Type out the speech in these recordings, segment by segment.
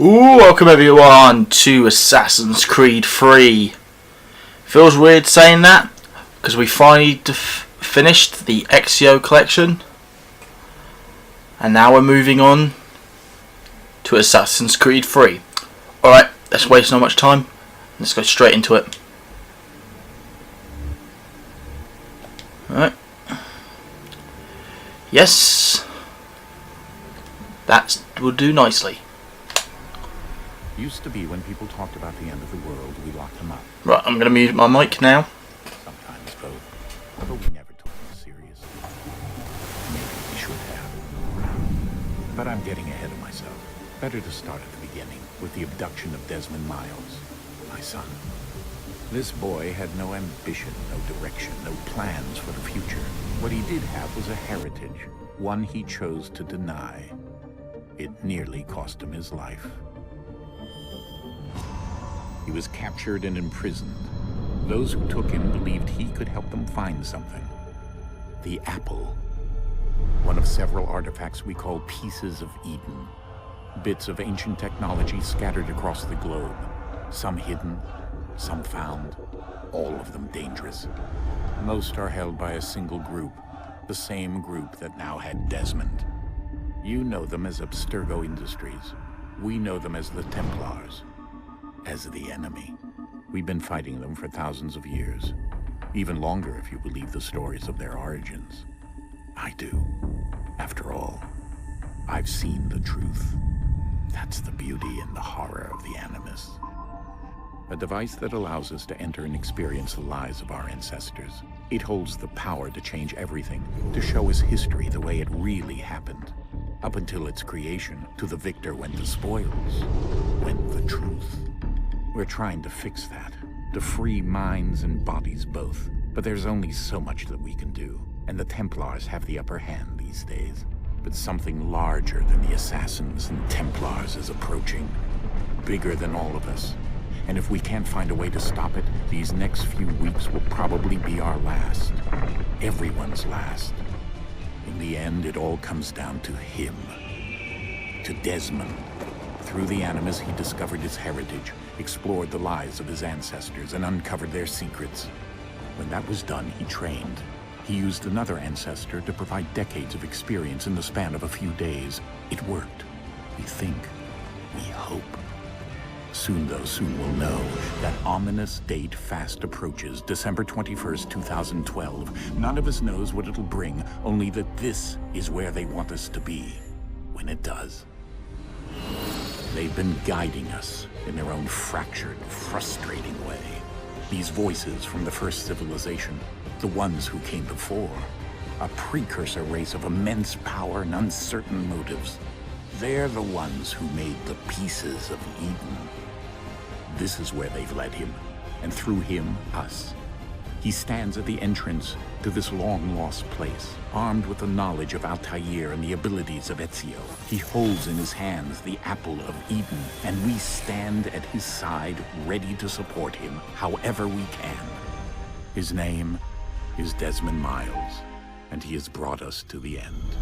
Ooh, welcome everyone to Assassin's Creed 3. Feels weird saying that, because we finally finished the Ezio collection. And now we're moving on to Assassin's Creed 3. Alright, let's waste not much time. Let's go straight into it. Alright. Yes. That will do nicely. Used to be when people talked about the end of the world, we locked them up. Right, I'm going to mute my mic now. Sometimes both. But we never took them seriously. Maybe we should have. But I'm getting ahead of myself. Better to start at the beginning, with the abduction of Desmond Miles, my son. This boy had no ambition, no direction, no plans for the future. What he did have was a heritage, one he chose to deny. It nearly cost him his life. He was captured and imprisoned. Those who took him believed he could help them find something. The apple. One of several artifacts we call pieces of Eden. Bits of ancient technology scattered across the globe. Some hidden, some found, all of them dangerous. Most are held by a single group, the same group that now had Desmond. You know them as Abstergo Industries. We know them as the Templars. As the enemy. We've been fighting them for thousands of years. Even longer if you believe the stories of their origins. I do. After all, I've seen the truth. That's the beauty and the horror of the Animus. A device that allows us to enter and experience the lives of our ancestors. It holds the power to change everything, to show us history the way it really happened. Up until its creation, to the victor went the spoils, went the truth. We're trying to fix that, to free minds and bodies both. But there's only so much that we can do, and the Templars have the upper hand these days. But something larger than the Assassins and Templars is approaching, bigger than all of us. And if we can't find a way to stop it, these next few weeks will probably be our last. Everyone's last. In the end, it all comes down to him. To Desmond. Through the Animus, he discovered his heritage, explored the lives of his ancestors, and uncovered their secrets. When that was done, he trained. He used another ancestor to provide decades of experience in the span of a few days. It worked. We think. We hope. Soon, though, soon we'll know. That ominous date fast approaches, December 21st, 2012. None of us knows what it'll bring, only that this is where they want us to be. When it does. They've been guiding us in their own fractured, frustrating way. These voices from the first civilization, the ones who came before, a precursor race of immense power and uncertain motives. They're the ones who made the pieces of Eden. This is where they've led him, and through him, us. He stands at the entrance to this long-lost place, armed with the knowledge of Altair and the abilities of Ezio. He holds in his hands the apple of Eden, and we stand at his side, ready to support him however we can. His name is Desmond Miles, and he has brought us to the end.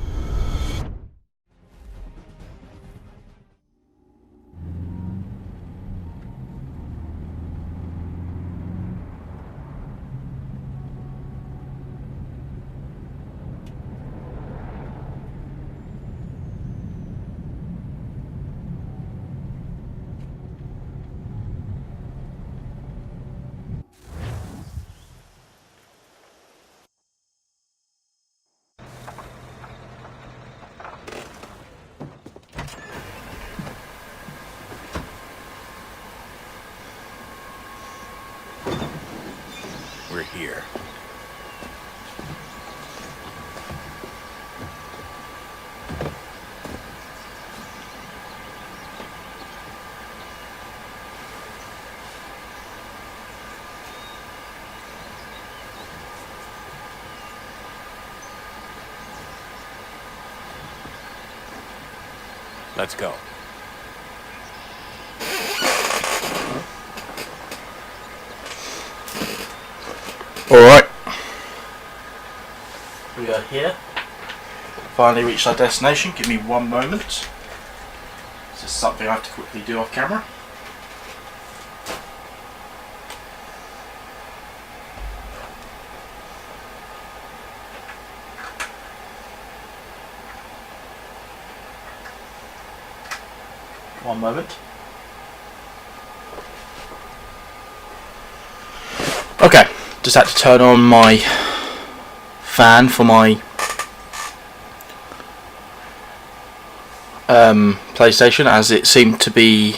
We're here. Let's go. Alright. We are here. Finally reached our destination. Give me one moment. Let's just something I have to quickly do off camera. One moment. Okay, just had to turn on my fan for my PlayStation, as it seemed to be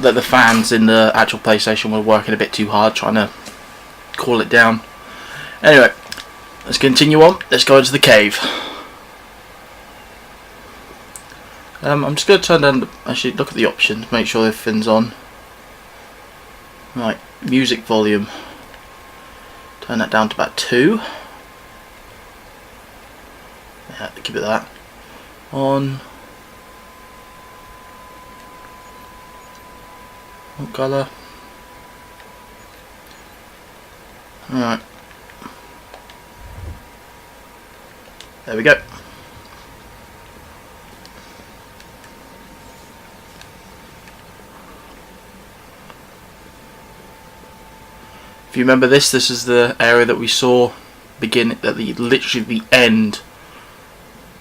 that the fans in the actual PlayStation were working a bit too hard, trying to cool it down. Anyway, let's continue on. Let's go into the cave. I'm just going to turn down, actually look at the options, make sure everything's on. Right, music volume. Turn that down to about 2. Yeah, keep it that. On. What colour? Alright. There we go. If you remember this is the area that we saw begin at literally the end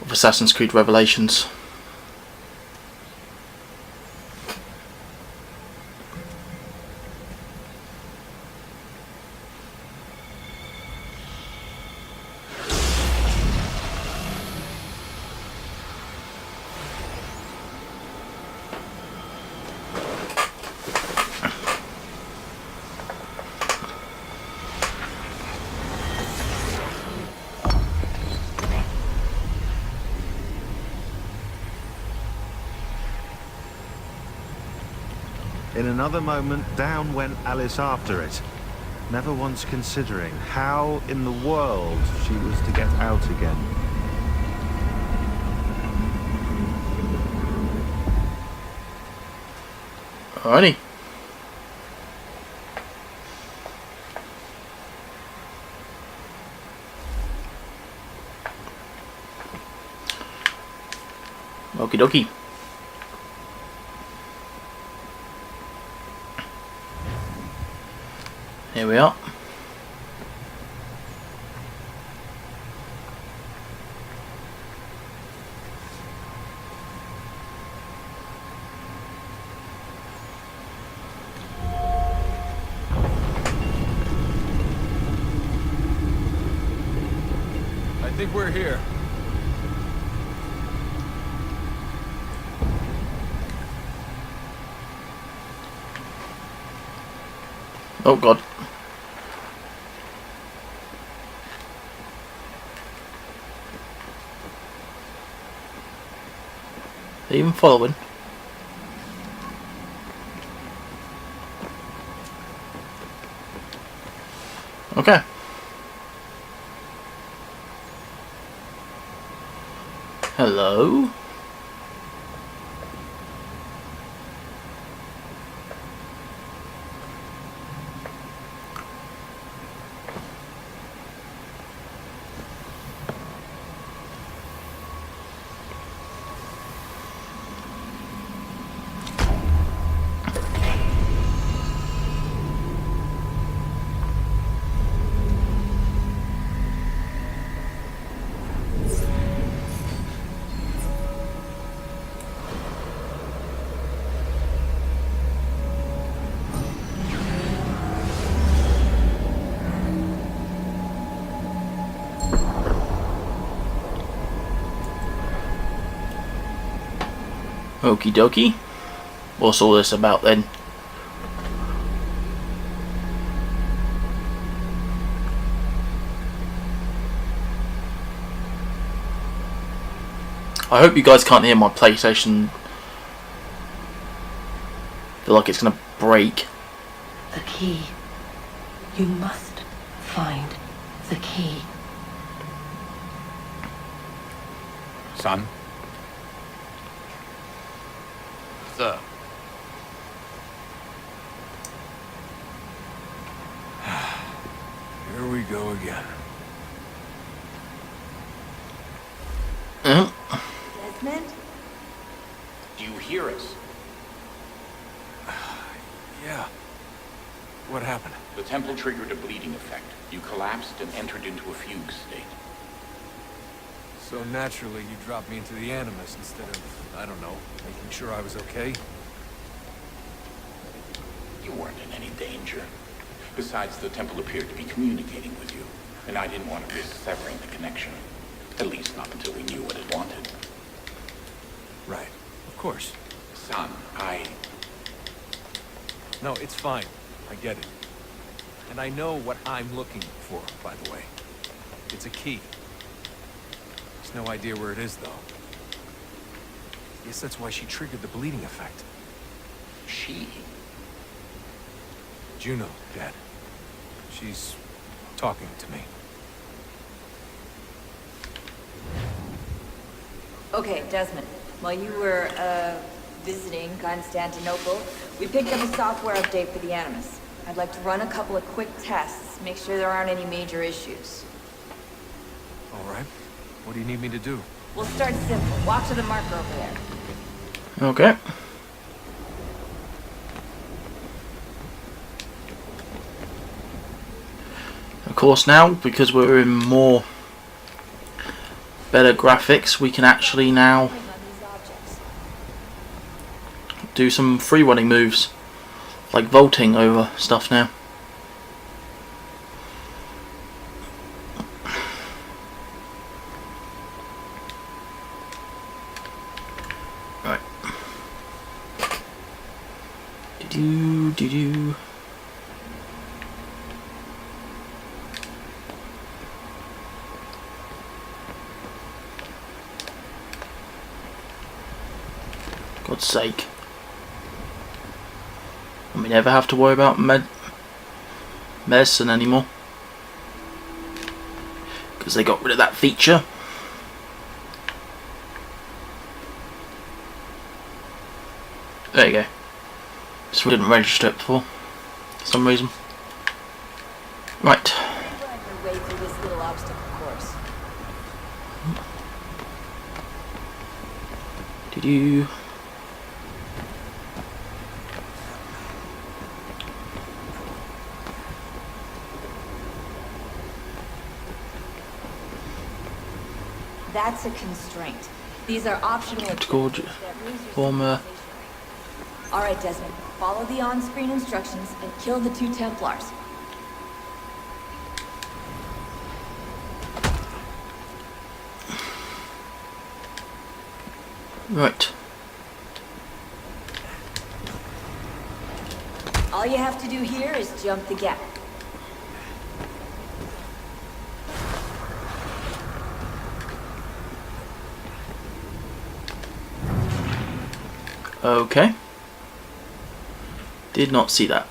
of Assassin's Creed Revelations. In another moment, down went Alice after it, never once considering how in the world she was to get out again. Alrighty. Okie dokie. Here we are. I think we're here. Oh god. They even following? Okay. Hello? Okie dokie. What's all this about then? I hope you guys can't hear my PlayStation. Feel like it's gonna break. The key. You must find the key. Son? Sir. Here we go again. Desmond? Do you hear us? Yeah. What happened? The temple triggered a bleeding effect. You collapsed and entered into a fugue state. So naturally, you dropped me into the Animus instead of, I don't know, making sure I was okay? You weren't in any danger. Besides, the temple appeared to be communicating with you, and I didn't want to risk severing the connection. At least not until we knew what it wanted. Right. Of course. Son, No, it's fine. I get it. And I know what I'm looking for, by the way. It's a key. There's no idea where it is, though. Guess that's why she triggered the bleeding effect. She? Juno, Dad. She's talking to me. Okay, Desmond. While you were, visiting Constantinople, we picked up a software update for the Animus. I'd like to run a couple of quick tests, make sure there aren't any major issues. All right. What do you need me to do? We'll start simple. Walk to the marker over there. Okay. Of course now, because we're in more better graphics, we can actually now do some free running moves, like vaulting over stuff now. Right. Do. God's sake. And we never have to worry about medicine anymore. Because they got rid of that feature. There you go. Just didn't register it before. For some reason. Right. Find your way through this little obstacle course. Did you? That's a constraint. These are optional. Gorgeous. Former. All right, Desmond. Follow the on-screen instructions and kill the 2 Templars. Right. All you have to do here is jump the gap. Okay. Did not see that.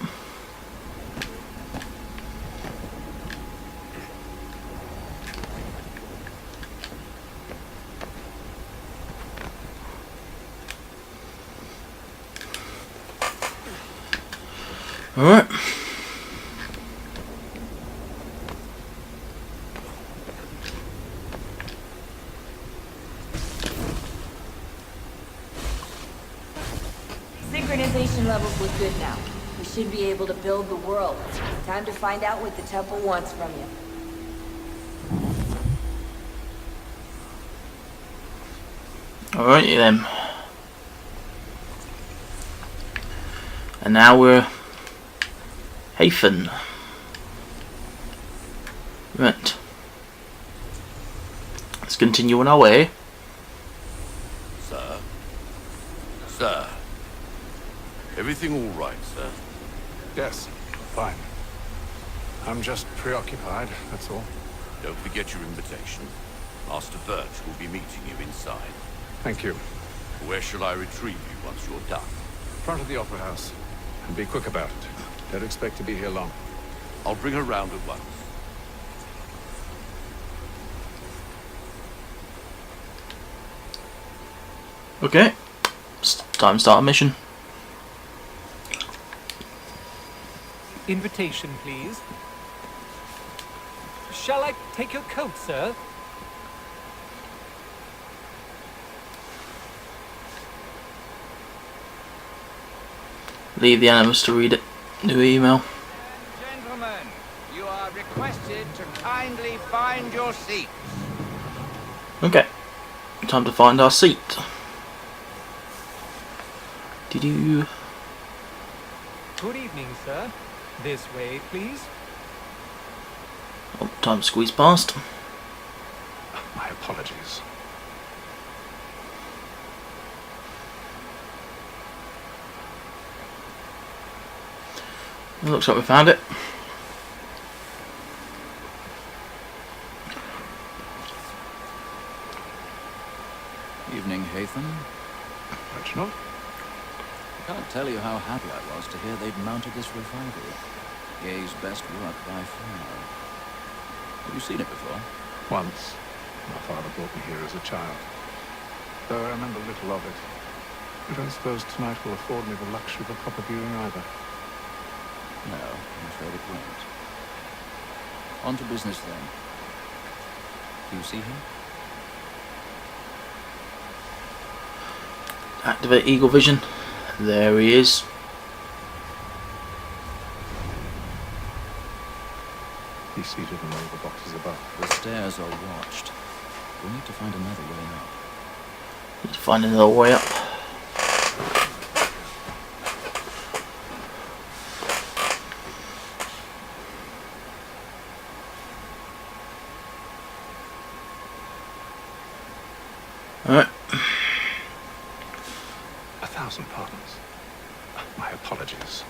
All right. Synchronization levels look good now. We should be able to build the world. Time to find out what the temple wants from you. Alrighty then. And now we're Haytham. Right. Let's continue on our way. Sir? Sir? Everything all right, sir? Yes, fine. I'm just preoccupied, that's all. Don't forget your invitation. Master Birch will be meeting you inside. Thank you. Where shall I retrieve you once you're done? Front of the Opera House. And be quick about it. Don't expect to be here long. I'll bring her round at once. Okay. It's time to start a mission. Invitation, please. Shall I take your coat, sir? leave the animals to read it. New email. Gentlemen, you are requested to kindly find your seats. Okay. Time to find our seat. Did you? Good evening, sir. This way, please. Oh, time to squeeze past. My apologies. It looks like we found it. Evening, Haytham. Reginald? I can't tell you how happy I was to hear they'd mounted this revival. Gay's best work by far. Have you seen it before? Once. My father brought me here as a child. Though I remember little of it. I don't suppose tonight will afford me the luxury of a proper viewing either. No, I'm afraid it won't. On to business then. Do you see him? Activate Eagle Vision. There he is. He's seated in one of the boxes above. The stairs are watched. We'll need to find another way up. Need to find another way up. Alright. 1,000 pardons. My apologies.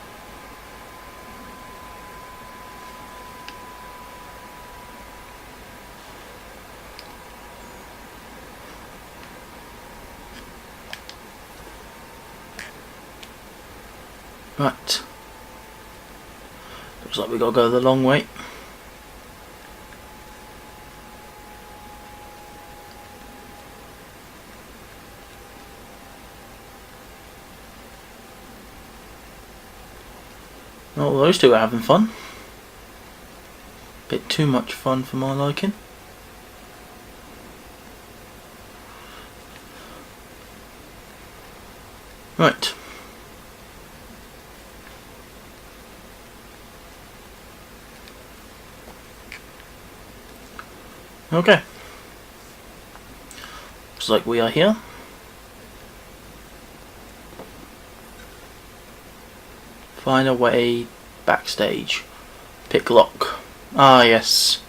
Right. Looks like we gotta go the long way. Oh, those two are having fun. Bit too much fun for my liking. Right. Okay. Looks like we are here. Find a way backstage. Pick lock. Ah yes.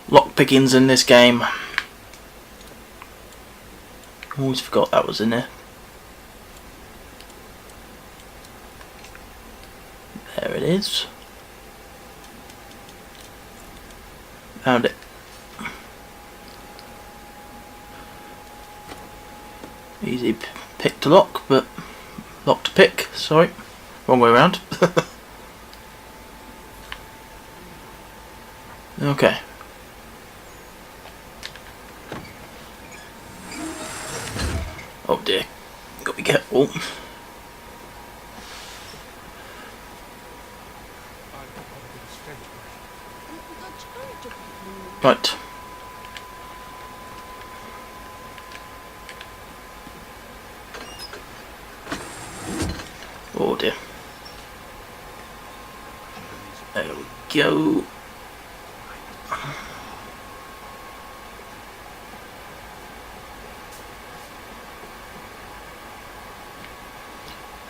Lock pickings in this game. Always forgot that was in there. There it is. Found it. Easy pick to lock, but lock to pick, sorry. Wrong way around. Okay. Oh dear. Got to be careful. Right. Oh dear. There we go.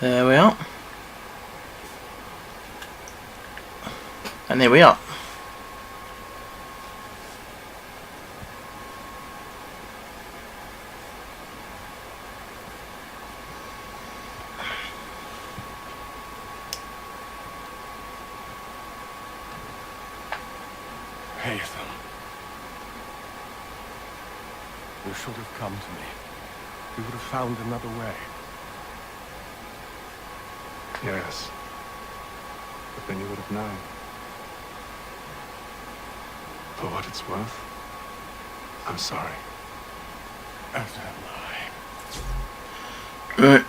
There we are. And there we are. Haytham. You should have come to me. We would have found another way. Yes. But then you would have known. For what it's worth, I'm sorry. As am I. Right.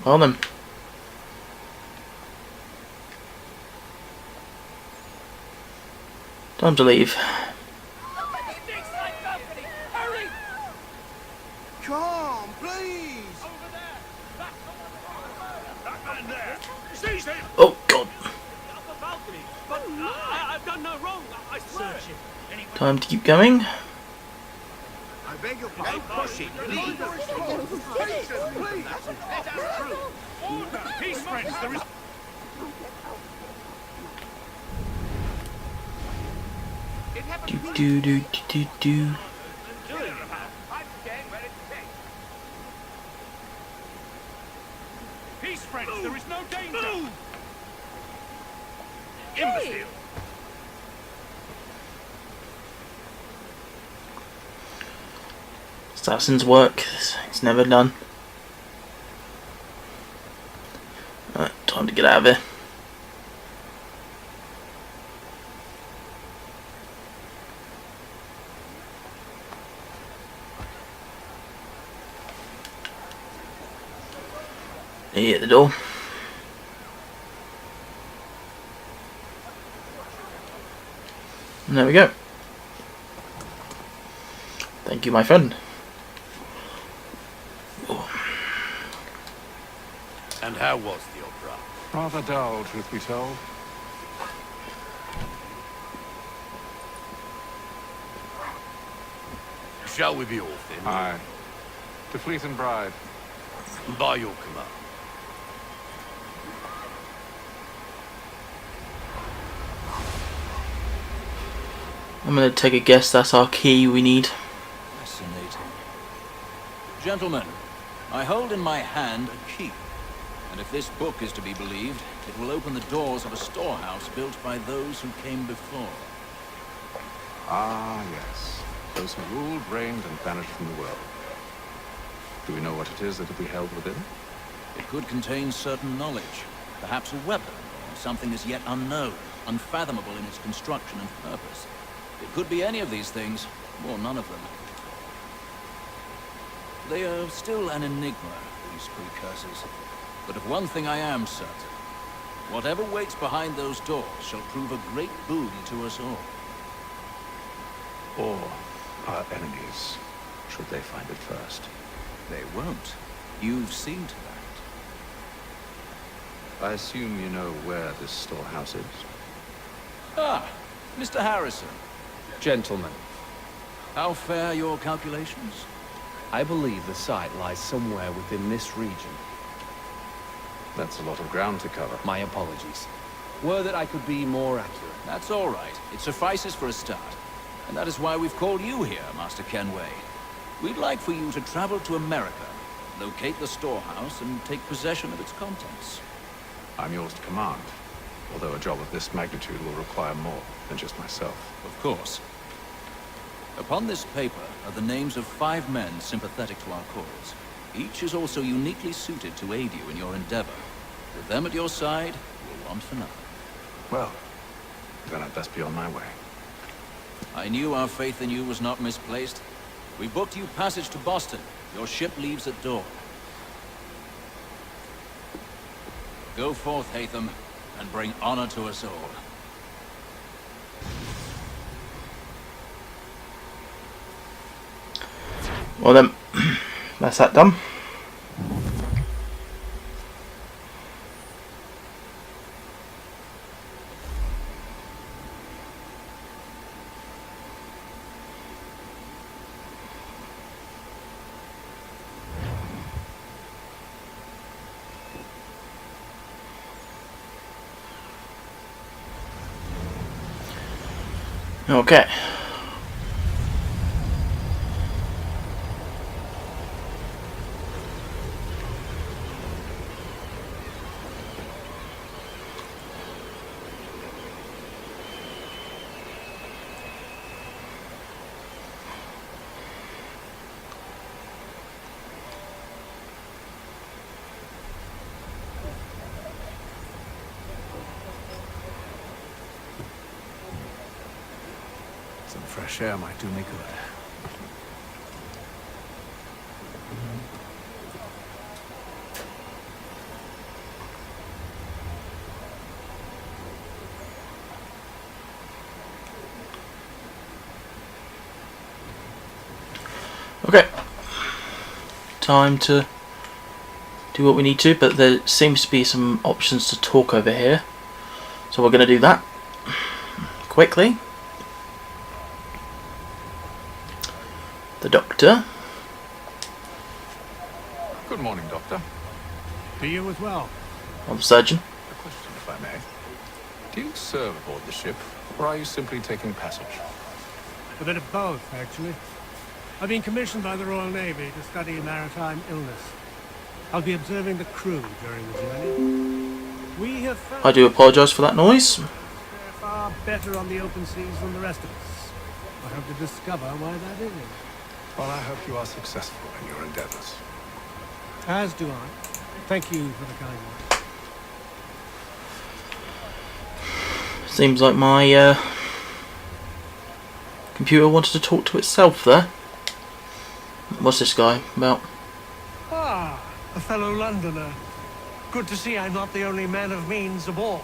Well then. Time to leave. Come, please! Oh God. I've done no wrong. I swear. Time to keep going. I beg your pardon. Push it, please. Please. Let us through. Peace, friends. There is. Do. Peace, friends. There is no danger. Imbecile. Assassin's work. It's never done. Right, time to get out of here. Here at the door. And there we go. Thank you, my friend. And how was the opera? Rather dull, truth be told. Shall we be off then? Aye. To Fleet and Bride. By your command. I'm gonna take a guess that's our key we need. Fascinating. Gentlemen, I hold in my hand a key. And if this book is to be believed, it will open the doors of a storehouse built by those who came before. Ah, yes. Those who ruled, reigned, and vanished from the world. Do we know what it is that will be held within? It could contain certain knowledge, perhaps a weapon, or something as yet unknown, unfathomable in its construction and purpose. It could be any of these things, or none of them. They are still an enigma, these precursors. But of one thing I am certain. Whatever waits behind those doors shall prove a great boon to us all. Or our enemies, should they find it first. They won't. You've seen to that. I assume you know where this storehouse is? Ah, Mr. Harrison. Gentlemen, How fare your calculations? I believe the site lies somewhere within this region. That's a lot of ground to cover. My apologies. Were that I could be more accurate. That's all right. It suffices for a start. And that is why we've called you here, Master Kenway. We'd like for you to travel to America, locate the storehouse, and take possession of its contents. I'm yours to command, although a job of this magnitude will require more than just myself. Of course. Upon this paper are the names of 5 men sympathetic to our cause. Each is also uniquely suited to aid you in your endeavor. With them at your side, you'll want for nothing. Well, then I'd best be on my way. I knew our faith in you was not misplaced. We booked you passage to Boston. Your ship leaves at dawn. Go forth, Haytham, and bring honor to us all. Well then, that's that done. Okay. Some fresh air might do me good. Okay. Time to do what we need to, but there seems to be some options to talk over here. So we're going to do that quickly. The doctor. Good morning, Doctor. To you as well. Or the surgeon. A question, if I may. Do you serve aboard the ship, or are you simply taking passage? A bit of both, actually. I've been commissioned by the Royal Navy to study maritime illness. I'll be observing the crew during the journey. We have found I do apologise for that noise. they're far better on the open seas than the rest of us. I hope to discover why that is. Well, I hope you are successful in your endeavors. As do I. Thank you for the kind words. Seems like my computer wanted to talk to itself there. What's this guy about? Ah, a fellow Londoner. Good to see I'm not the only man of means aboard.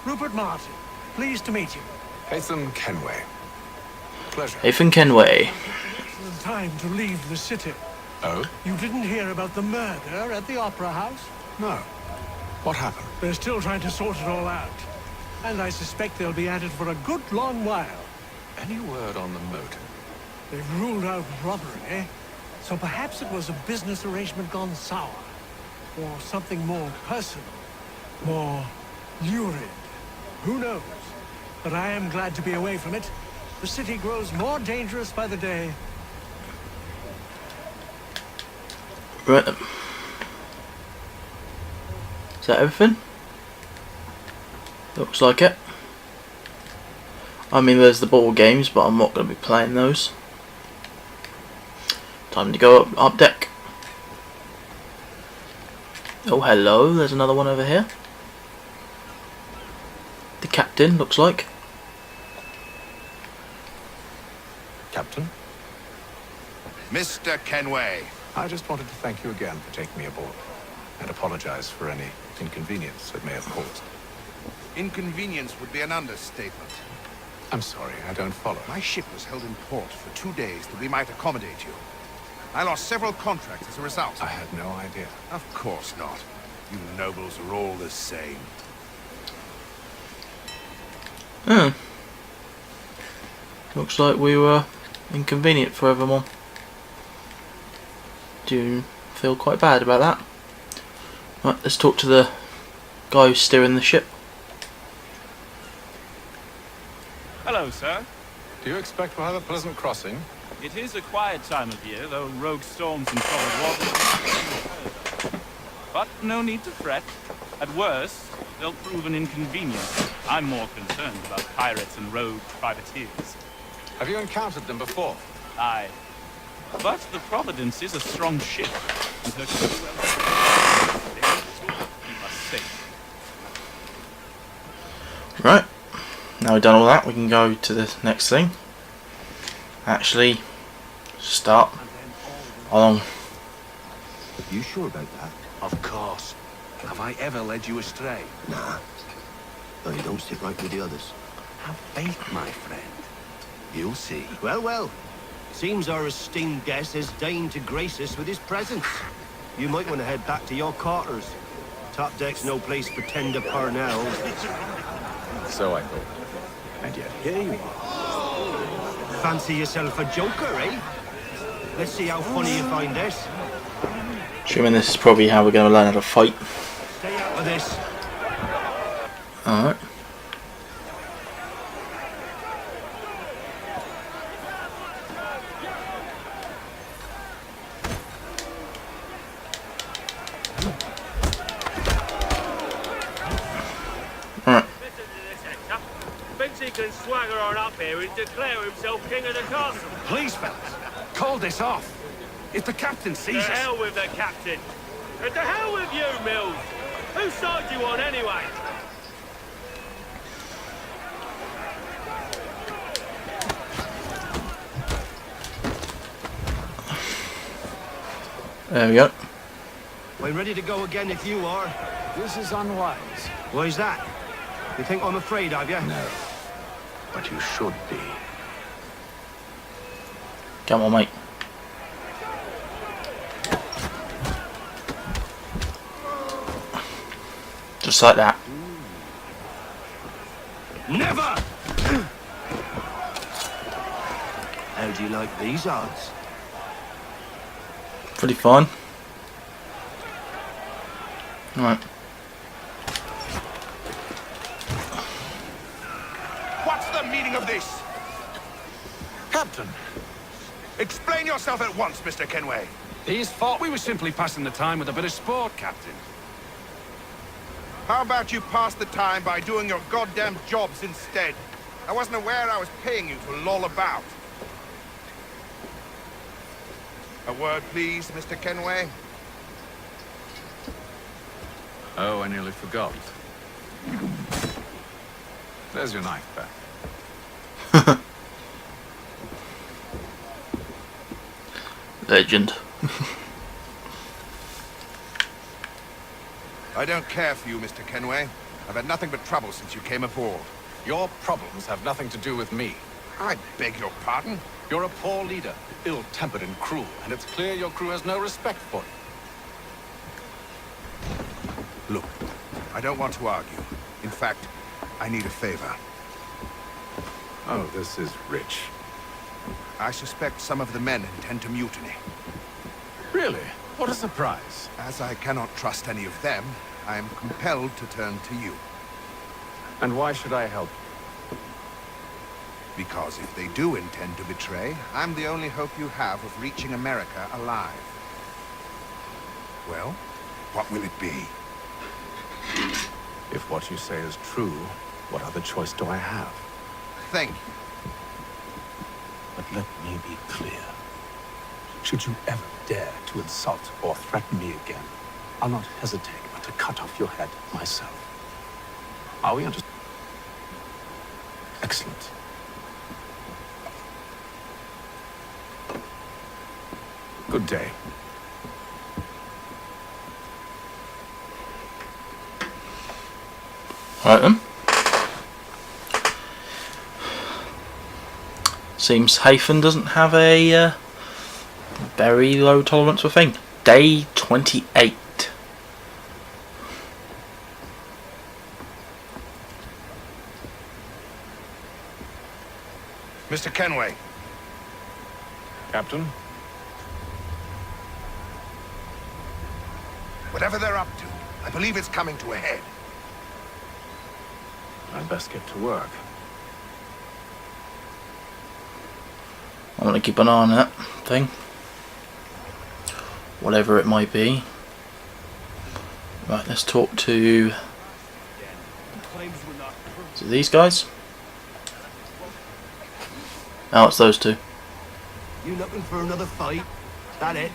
Rupert Martin, pleased to meet you. Haytham Kenway. Pleasure. Haytham Kenway. Excellent time to leave the city. Oh? You didn't hear about the murder at the Opera House? No. What happened? They're still trying to sort it all out. And I suspect they'll be at it for a good long while. Any word on the motive? They've ruled out robbery, so perhaps it was a business arrangement gone sour. Or something more personal. More lurid. Who knows? But I am glad to be away from it. The city grows more dangerous by the day. Right then. Is that everything? Looks like it. I mean, there's the ball games, but I'm not going to be playing those. Time to go up deck. Oh, hello. There's another one over here. The captain, looks like. Captain? Mr. Kenway. I just wanted to thank you again for taking me aboard, and apologize for any inconvenience it may have caused. Inconvenience would be an understatement. I'm sorry, I don't follow. My ship was held in port for 2 days that we might accommodate you. I lost several contracts as a result. I had no idea. Of course not. You nobles are all the same. Looks like we were inconvenient for everyone. Do feel quite bad about that. Right, let's talk to the guy who's steering the ship. Hello, sir. Do you expect we'll have a pleasant crossing? It is a quiet time of year, though rogue storms and solid water. But no need to fret. At worst, they'll prove an inconvenience. I'm more concerned about pirates and rogue privateers. Have you encountered them before? Aye. But the Providence is a strong ship, and her crew well keep us safe. Right. Now we've done all that, we can go to the next thing. Actually, start along. You sure about that? Of course. Have I ever led you astray? Nah. No, you don't sit right with the others. Have faith, my friend. You'll see. Well, well. Seems our esteemed guest has deigned to grace us with his presence. You might want to head back to your quarters. Top deck's no place for tender parnells. So I thought. And yet here you are. Fancy yourself a joker, eh? Let's see how funny you find this. Assuming this is probably how we're going to learn how to fight. Stay out of this. Alright. Alright. Thinks he can swagger on up here and declare himself king of the castle. Please, fellas, call this off. If the captain sees us... To hell with the captain. And to hell with you, Mills. Whose side you on, anyway? There we go. We're ready to go again if you are. This is unwise. Why's that? You think I'm afraid of you? No. But you should be. Come on, mate. Just like that. Never! How do you like these odds? Pretty fine. Right. What's the meaning of this? Captain, Explain yourself at once, Mr. Kenway. he's thought we were simply passing the time with a bit of sport, Captain. How about you pass the time by doing your goddamn jobs instead? I wasn't aware I was paying you to loll about. A word, please, Mr. Kenway. Oh, I nearly forgot. There's your knife back. Legend. I don't care for you, Mr. Kenway. I've had nothing but trouble since you came aboard. Your problems have nothing to do with me. I beg your pardon? You're a poor leader, ill-tempered and cruel, and it's clear your crew has no respect for you. Look, I don't want to argue. In fact, I need a favor. Oh, this is rich. I suspect some of the men intend to mutiny. Really? What a surprise. As I cannot trust any of them, I am compelled to turn to you. And why should I help? Because if they do intend to betray, I'm the only hope you have of reaching America alive. Well, what will it be? If what you say is true, what other choice do I have? Thank you. But let me be clear. Should you ever dare to insult or threaten me again, I'll not hesitate but to cut off your head myself. Are we understood? Excellent. Good day. Right then. Seems Haytham doesn't have a very low tolerance for thing. Day 28. Mr. Kenway. Captain? Whatever they're up to, I believe it's coming to a head. I'd best get to work. I'm going to keep an eye on that thing. Whatever it might be. Right, let's talk to... Is it these guys? Oh, it's those two. You looking for another fight? That it?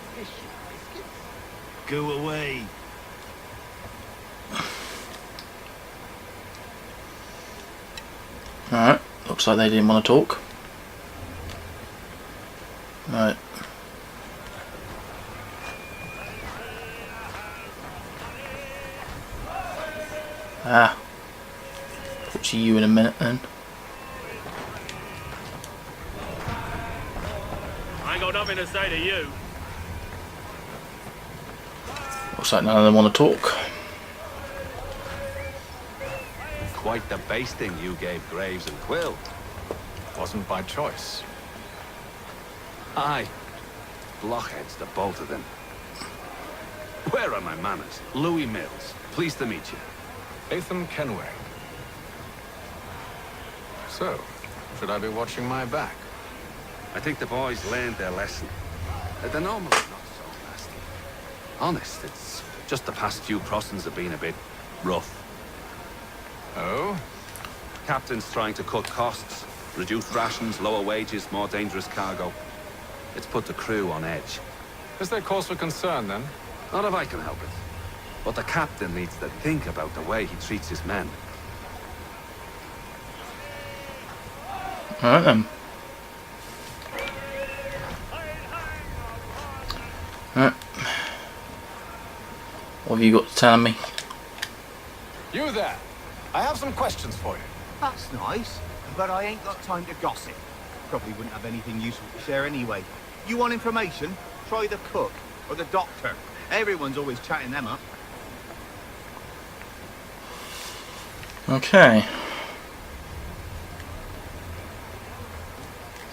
Go away. Alright, looks like they didn't want to talk. Right. Ah. Talk to you in a minute then. I ain't got nothing to say to you. Looks like none of them want to talk. Quite the basting you gave Graves and Quill. Wasn't by choice. Aye. Blockheads, the both of them. Where are my manners? Louis Mills. Pleased to meet you. Haytham Kenway. So, should I be watching my back? I think the boys learned their lesson. They're normally not so nasty. Honest, it's just the past few crossings have been a bit rough. Oh? Captain's trying to cut costs, reduce rations, lower wages, more dangerous cargo. It's put the crew on edge. Is there cause for concern, then? Not if I can help it. But the captain needs to think about the way he treats his men. Alright then. Alright. What have you got to tell me? You there. I have some questions for you. That's nice, but I ain't got time to gossip. Probably wouldn't have anything useful to share anyway. You want information? Try the cook or the doctor. Everyone's always chatting them up. Okay.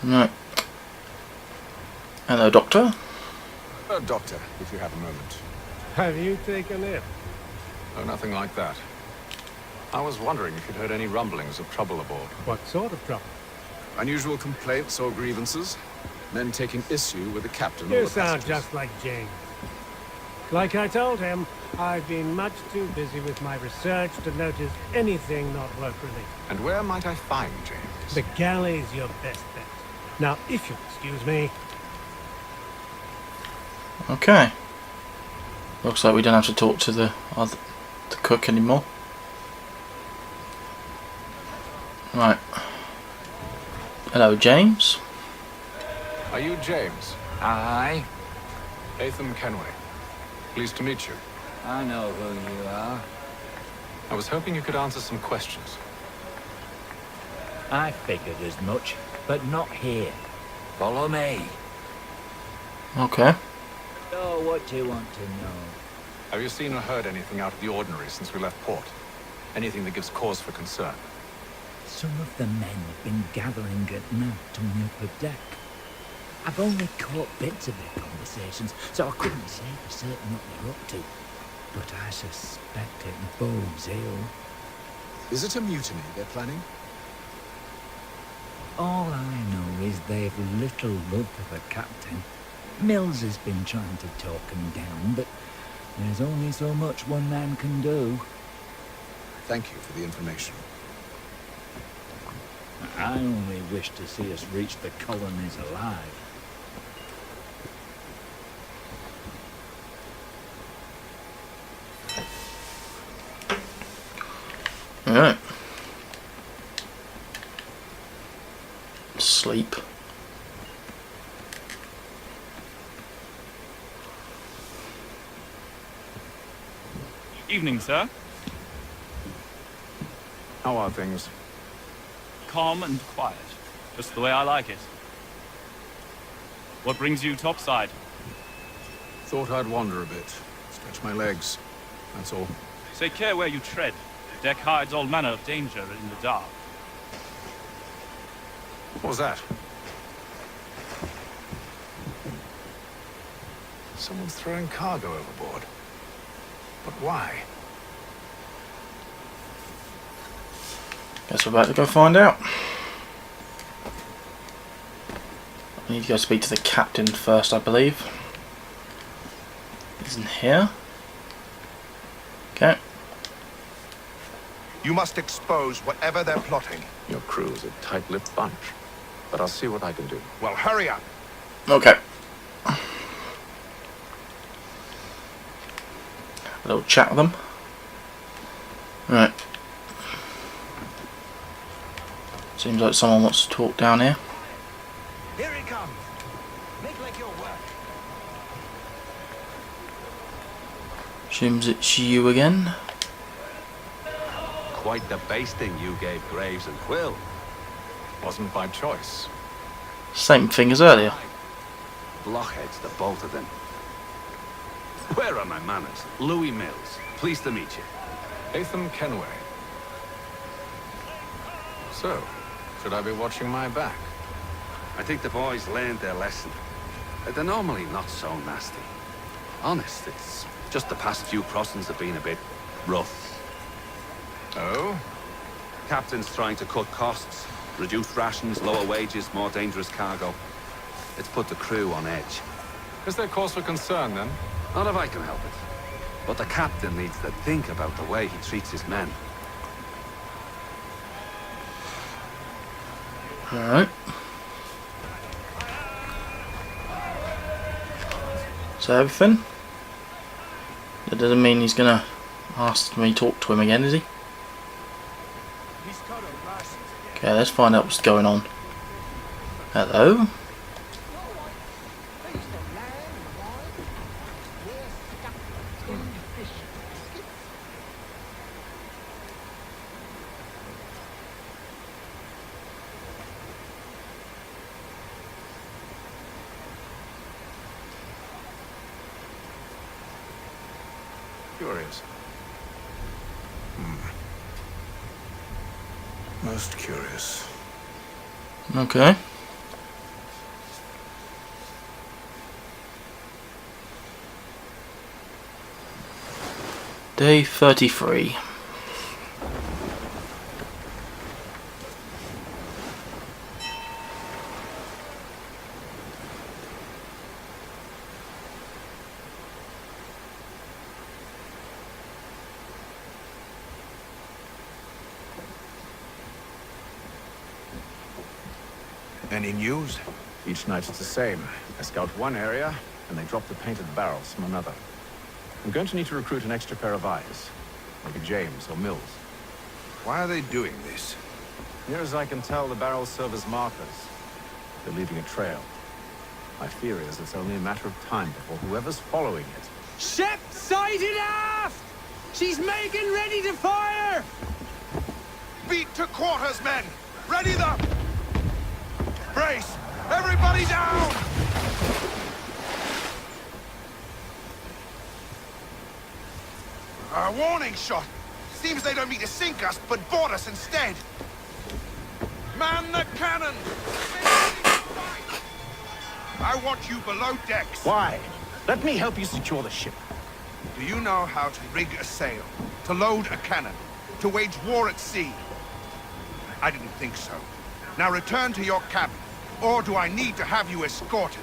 Right. Hello, Doctor. Doctor, if you have a moment. Have you taken it? Oh, nothing like that. I was wondering if you'd heard any rumblings of trouble aboard. What sort of trouble? Unusual complaints or grievances? Men taking issue with the captain or You the sound passengers. just like James. Like I told him, I've been much too busy with my research to notice anything not work-related. And where might I find James? The galley's your best bet. Now, if you'll excuse me... Okay. Looks like we don't have to talk to the cook anymore. Right. Hello, James. Are you James? Aye. Haytham Kenway. Pleased to meet you. I know who you are. I was hoping you could answer some questions. I figured as much, but not here. Follow me. Okay. So what do you want to know? Have you seen or heard anything out of the ordinary since we left port? Anything that gives cause for concern? Some of the men have been gathering at night on the upper deck. I've only caught bits of their conversations, so I couldn't say for certain what they're up to. But I suspect it bodes ill. Is it a mutiny they're planning? All I know is they've little love for the captain. Mills has been trying to talk him down, but there's only so much one man can do. Thank you for the information. I only wish to see us reach the colonies alive. Alright. Sleep. Evening, sir. How are things? Calm and quiet. Just the way I like it. What brings you topside? Thought I'd wander a bit. Stretch my legs. That's all. Take care where you tread. The deck hides all manner of danger in the dark. What was that? Someone's throwing cargo overboard. But why? Guess we're about to go find out. I need to go speak to the captain first, I believe. Isn't here. Okay. You must expose whatever they're plotting. Your crew is a tight-lipped bunch. But I'll see what I can do. Well, hurry up. Okay. A little chat with them. Right. Seems like someone wants to talk down here. Here he comes. Make like your work. Seems it's you again. Quite the basting you gave Graves and Quill. Wasn't by choice. Same thing as earlier. Blockheads, the both of them. Where are my manners? Louis Mills. Pleased to meet you. Haytham Kenway. So, should I be watching my back? I think the boys learned their lesson. They're normally not so nasty. Honest, it's just the past few crossings have been a bit rough. Oh? Captain's trying to cut costs. Reduced rations, lower wages, more dangerous cargo. It's put the crew on edge. Is there cause for concern, then? Not if I can help it. But the captain needs to think about the way he treats his men. Alright. So everything? That doesn't mean he's gonna ask me to talk to him again, is he? Okay, let's find out what's going on. Hello? Curious. Most curious. Okay. Day 33. Any news? Each night it's the same. I scout one area, and they drop the painted barrels from another. I'm going to need to recruit an extra pair of eyes. Maybe James or Mills. Why are they doing this? Near as I can tell, the barrels serve as markers. They're leaving a trail. My fear is it's only a matter of time before whoever's following it. Ship sighted aft! She's making ready to fire! Beat to quarters, men! Ready the... Brace! Everybody down! A warning shot! Seems they don't mean to sink us, but board us instead! Man the cannon! I want you below decks! Why? Let me help you secure the ship. Do you know how to rig a sail? To load a cannon? To wage war at sea? I didn't think so. Now return to your cabin. Or do I need to have you escorted?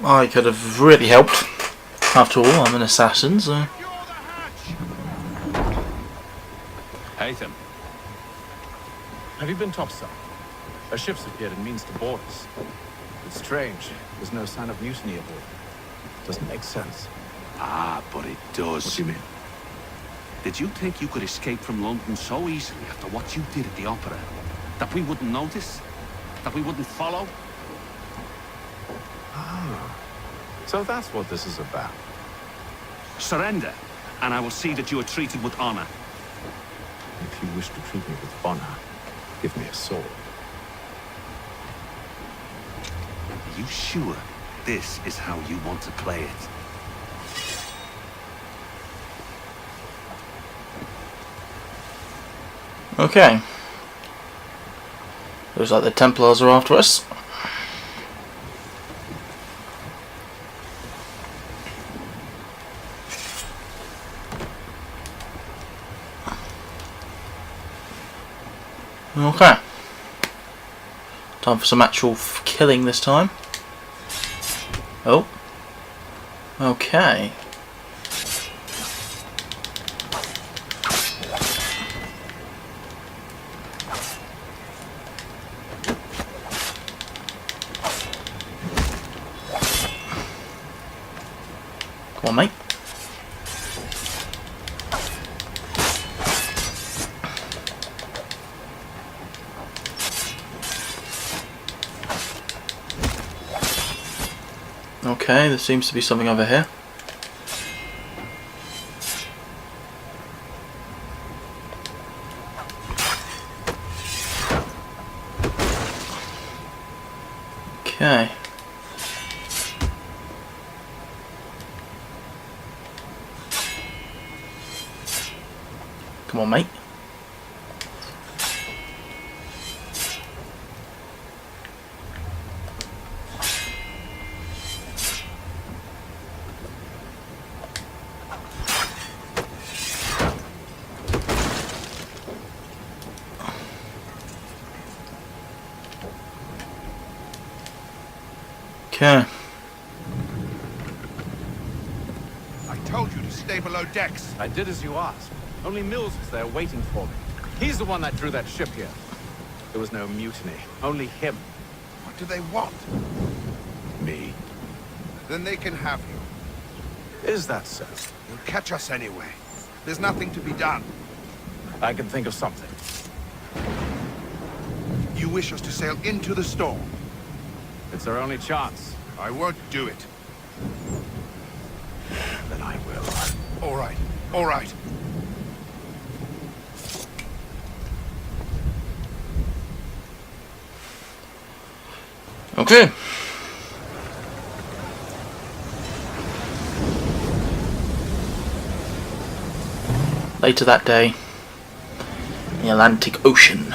I could have really helped. After all, I'm an assassin, so... Haytham. Have you been topside? A ship's appeared and means to board us. It's strange. There's no sign of mutiny aboard. Doesn't make sense. Ah, but it does. What do you mean? Did you think you could escape from London so easily after what you did at the opera? That we wouldn't notice? That we wouldn't follow? Ah. So that's what this is about. Surrender, and I will see that you are treated with honor. If you wish to treat me with honor, give me a sword. Are you sure this is how you want to play it? Okay. Looks like the Templars are after us. Okay. Time for some actual killing this time. Oh. Okay. Come on, mate. Okay, there seems to be something over here. Okay. Come on, mate. Okay. I told you to stay below decks. I did as you asked. Only Mills was there waiting for me. He's the one that drew that ship here. There was no mutiny. Only him. What do they want? Me. Then they can have you. Is that so? You'll catch us anyway. There's nothing to be done. I can think of something. You wish us to sail into the storm? It's our only chance. I won't do it. Then I will. All right. All right. Okay. Later that day. the Atlantic Ocean.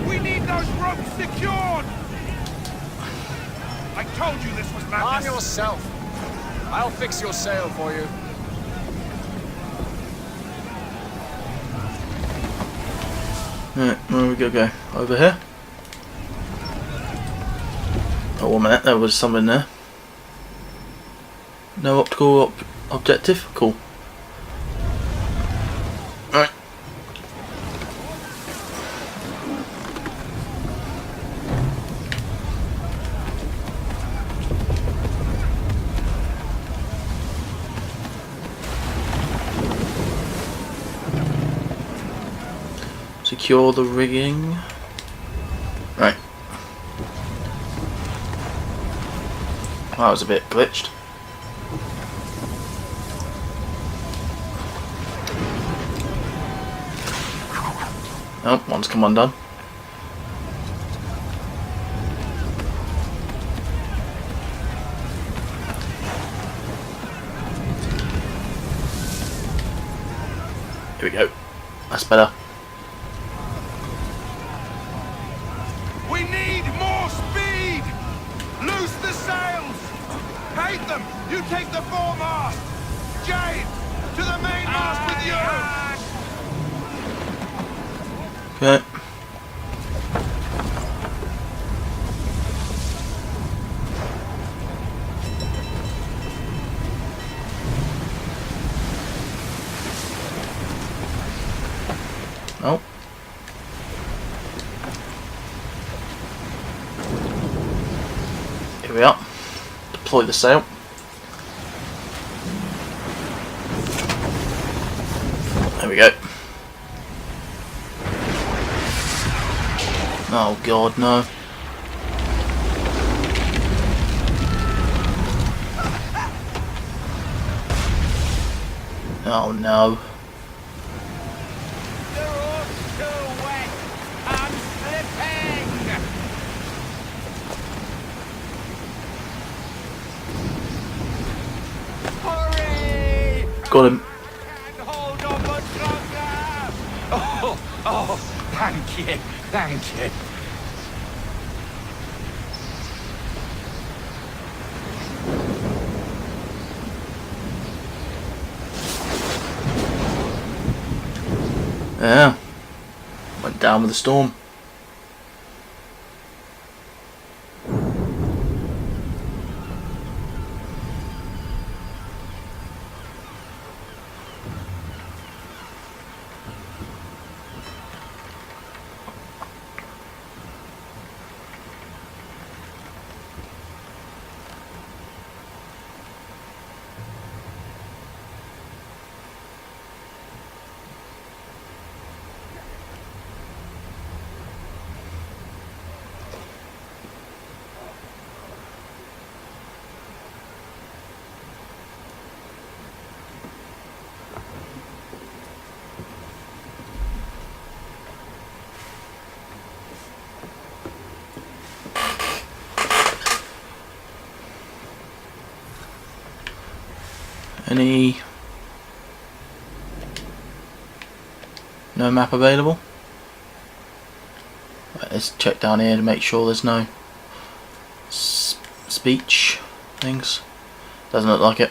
We need those ropes secured! I told you this was madness. Arm yourself. I'll fix your sail for you. Right, where we go? Over here? Oh, 1 minute, there was something there. No optical objective? Cool. Alright. Secure the rigging. Right. That was a bit glitched. Oh, one's come undone. Here we go. That's better. We need more speed! Loose the sails! Haytham, you take the foremast! James, to the mainmast with you! Okay. Oh. Here we are. Deploy the sail. There we go. Oh God, no. Oh no. Got him. Oh, thank you, thank you. Yeah. Went down with the storm. Any... No map available? Right, let's check down here to make sure there's no speech things. Doesn't look like it.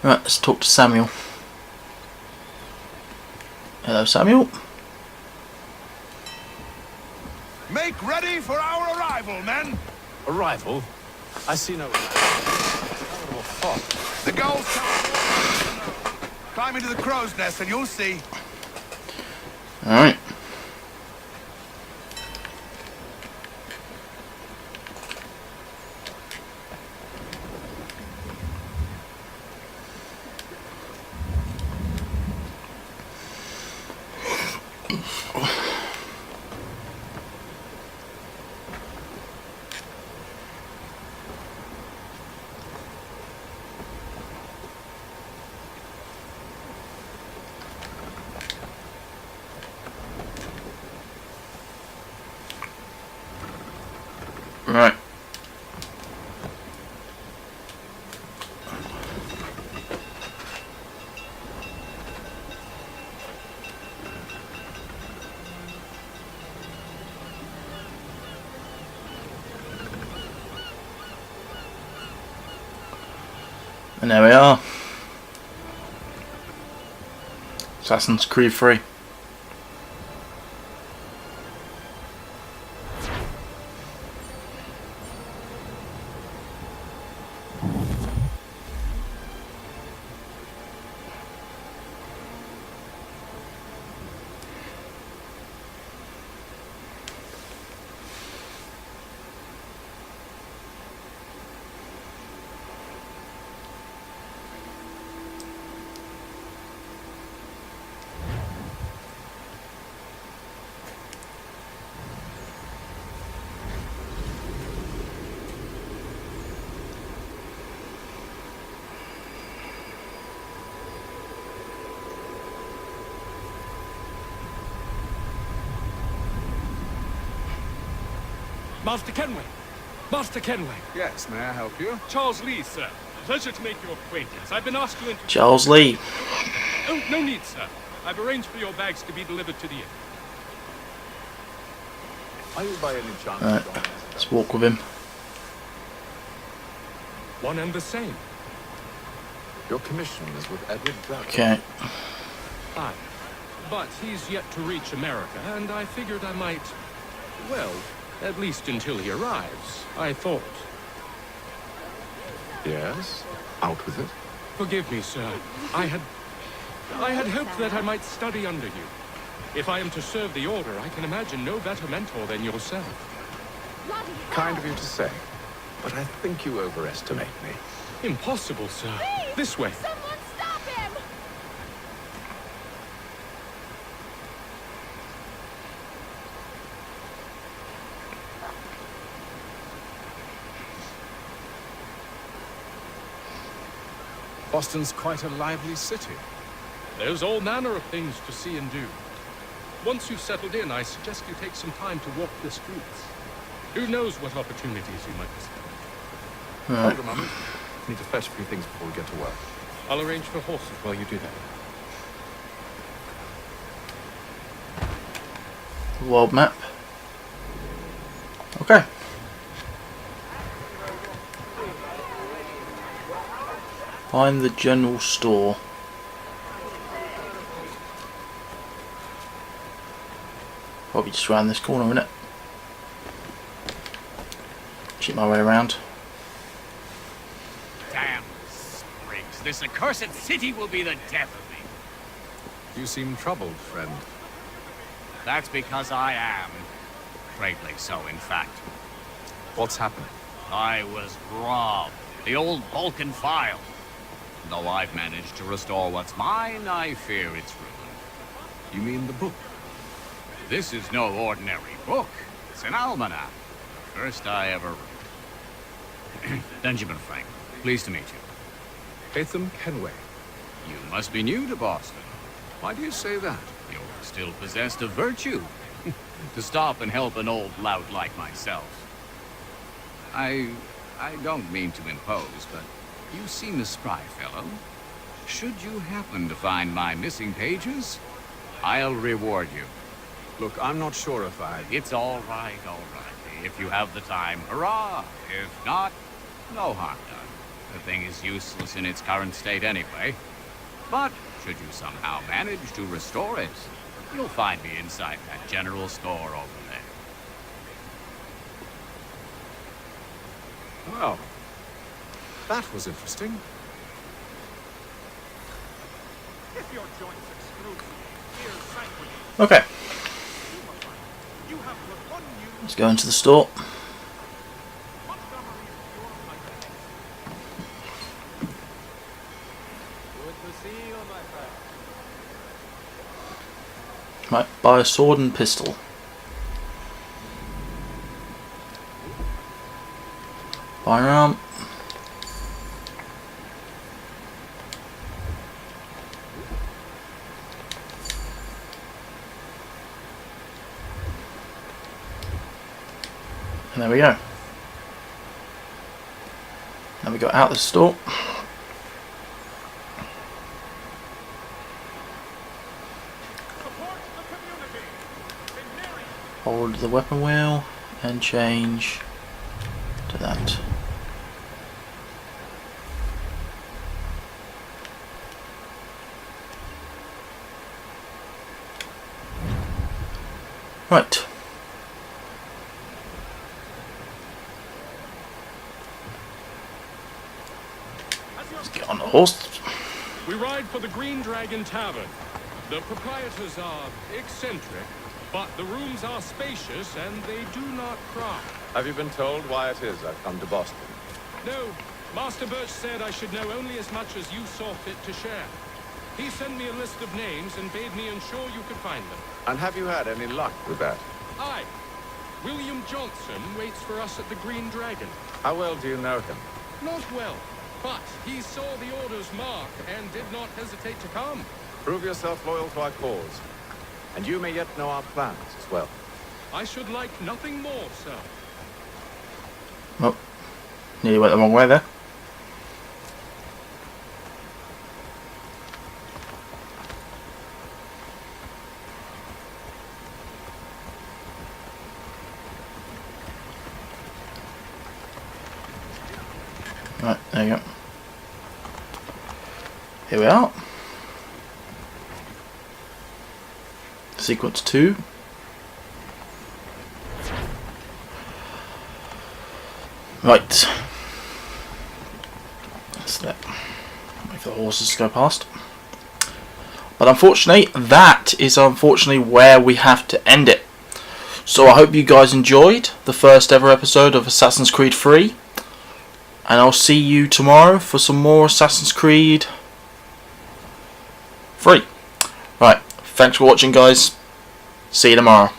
Right, let's talk to Samuel. Hello, Samuel. Make ready for our arrival, men! Arrival? I see no arrival. The gulls come. Climb into the crow's nest and you'll see. Alright. Right. And there we are. Assassin's Creed 3. Master Kenway! Master Kenway! Yes, may I help you? Charles Lee, sir. Pleasure to make your acquaintance. I've been asked to introduce... Charles Lee. Oh, no need, sir. I've arranged for your bags to be delivered to the inn. Are you by any chance? Right, let's walk with him. One and the same. Your commission is with Edward Bradley. Okay. Aye. But he's yet to reach America, and I figured I might... Well, at least until he arrives, I thought. Yes? Out with it. Forgive me, sir. I had hoped that I might study under you. If I am to serve the Order, I can imagine no better mentor than yourself. Kind of you to say, but I think you overestimate me. Impossible, sir. This way. Someone stop him! Boston's quite a lively city. There's all manner of things to see and do. Once you've settled in, I suggest you take some time to walk the streets. Who knows what opportunities you might discover. Hold a moment. Need to fetch a few things before we get to work. I'll arrange for horses while you do that. World map. Okay. Find the general store. Probably just around this corner, innit? Cheat my way around. Damn sprigs. This accursed city will be the death of me. You seem troubled, friend. That's because I am. Greatly so, in fact. What's happened? I was robbed. The old Vulcan file. Though I've managed to restore what's mine, I fear it's ruined. You mean the book? This is no ordinary book. It's an almanac. The first I ever wrote. Benjamin Frank, pleased to meet you. Haytham Kenway. You must be new to Boston. Why do you say that? You're still possessed of virtue. To stop and help an old lout like myself. I don't mean to impose, but you seem a spry fellow. Should you happen to find my missing pages, I'll reward you. Look, I'm not sure if I... It's all right, all right. If you have the time, hurrah! If not, no harm done. The thing is useless in its current state anyway. But should you somehow manage to restore it, you'll find me inside that general store over there. Well, that was interesting. If your joint's exclusive, here's sanctity. Okay. You have but one new... Let's go into the store. Good to see you, my friend. Right, buy a sword and pistol. Firearm. And there we go. Now we go out the store. Hold the weapon wheel and change to that. Right. Let's get on the horse. We ride for the Green Dragon Tavern. The proprietors are eccentric, but the rooms are spacious and they do not cry. Have you been told why it is I've come to Boston? No, Master Birch said I should know only as much as you saw fit to share. He sent me a list of names and bade me ensure you could find them. And have you had any luck with that? Aye. William Johnson waits for us at the Green Dragon. How well do you know him? Not well, but he saw the order's mark and did not hesitate to come. Prove yourself loyal to our cause. And you may yet know our plans as well. I should like nothing more, sir. Oh, nearly went the wrong way there. Right, there you go. Here we are. Sequence 2. Right. Let's wait for the horses to go past. But unfortunately, that is where we have to end it. So I hope you guys enjoyed the first ever episode of Assassin's Creed 3. And I'll see you tomorrow for some more Assassin's Creed 3. Right, thanks for watching, guys. See you tomorrow.